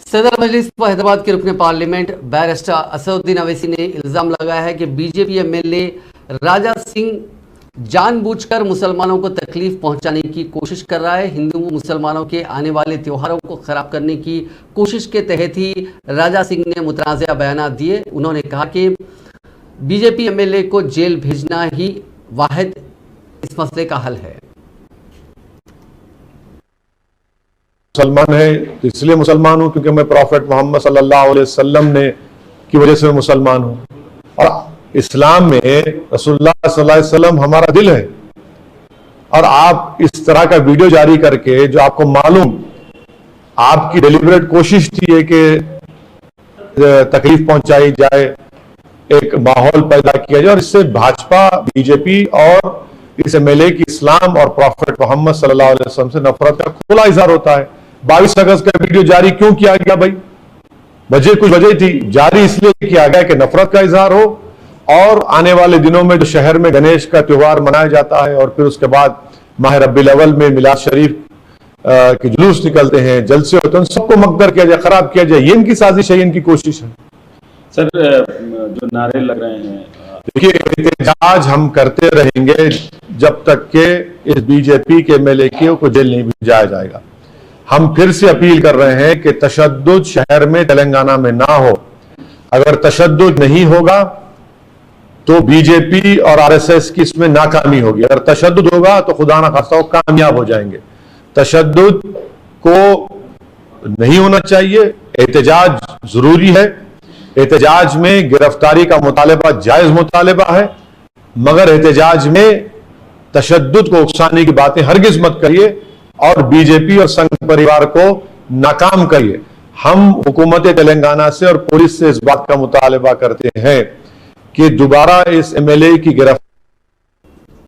सदर मजलिस हैदराबाद के रुकने पार्लियामेंट बैरिस्टर असदुद्दीन अवैसी ने इल्जाम लगाया है कि बीजेपी एमएलए राजा सिंह जानबूझकर मुसलमानों को तकलीफ पहुंचाने की कोशिश कर रहा है। हिंदू मुसलमानों के आने वाले त्योहारों को खराब करने की कोशिश के तहत ही राजा सिंह ने मुतनाज़ा बयान दिए। उन्होंने कहा कि बीजेपी एमएलए को जेल भेजना ही वाहिद इस मसले का हल है। मुसलमान है इसलिए मुसलमान हूं क्योंकि मैं प्रॉफेट मोहम्मद सल्लल्लाहु अलैहि वसल्लम ने की वजह से मैं मुसलमान हूं। और इस्लाम में रसूलुल्लाह सल्लल्लाहु अलैहि वसल्लम हमारा दिल है। और आप इस तरह का वीडियो जारी करके जो आपको मालूम आपकी डिलिबरेट कोशिश थी है कि तकलीफ पहुंचाई जाए, एक माहौल पैदा किया जाए और इससे भाजपा बीजेपी और इस एमएलए की इस्लाम और प्रॉफेट मोहम्मद सल्लल्लाहु अलैहि वसल्लम से नफरत का खुला इजहार होता है। 22 अगस्त का वीडियो जारी क्यों किया गया भाई? कुछ वजह थी। जारी इसलिए किया गया कि नफरत का इजहार हो और आने वाले दिनों में जो शहर में गणेश का त्योहार मनाया जाता है और फिर उसके बाद माह रब्बीउल अव्वल में मिलाद शरीफ के जुलूस निकलते हैं, जलसे होते हैं, सबको मकदर किया जाए, खराब किया जाए। ये इनकी साजिश है, इनकी कोशिश है। सर, जो नारे लग रहे हैं, देखिए एहतजाज हम करते रहेंगे जब तक के इस बीजेपी के एमएलए को जेल नहीं भेजा जाएगा। हम फिर से अपील कर रहे हैं कि तशद्दुद शहर में तेलंगाना में ना हो। अगर तशद्दुद नहीं होगा तो बीजेपी और आरएसएस की इसमें नाकामी होगी। अगर तशद्दुद होगा तो खुदा ना खास्ता वो कामयाब हो जाएंगे। तशद्दुद को नहीं होना चाहिए। एहतजाज जरूरी है। एहतजाज में गिरफ्तारी का मुतालबा जायज मुतालबा है, मगर एहतजाज में तशद्दुद को उकसाने की बातें हरगिज मत करिए और बीजेपी और संघ परिवार को नाकाम करिए। हम हुकूमत तेलंगाना से और पुलिस से इस बात का मुतालबा करते हैं कि दोबारा इस एमएलए की गिरफ्तारी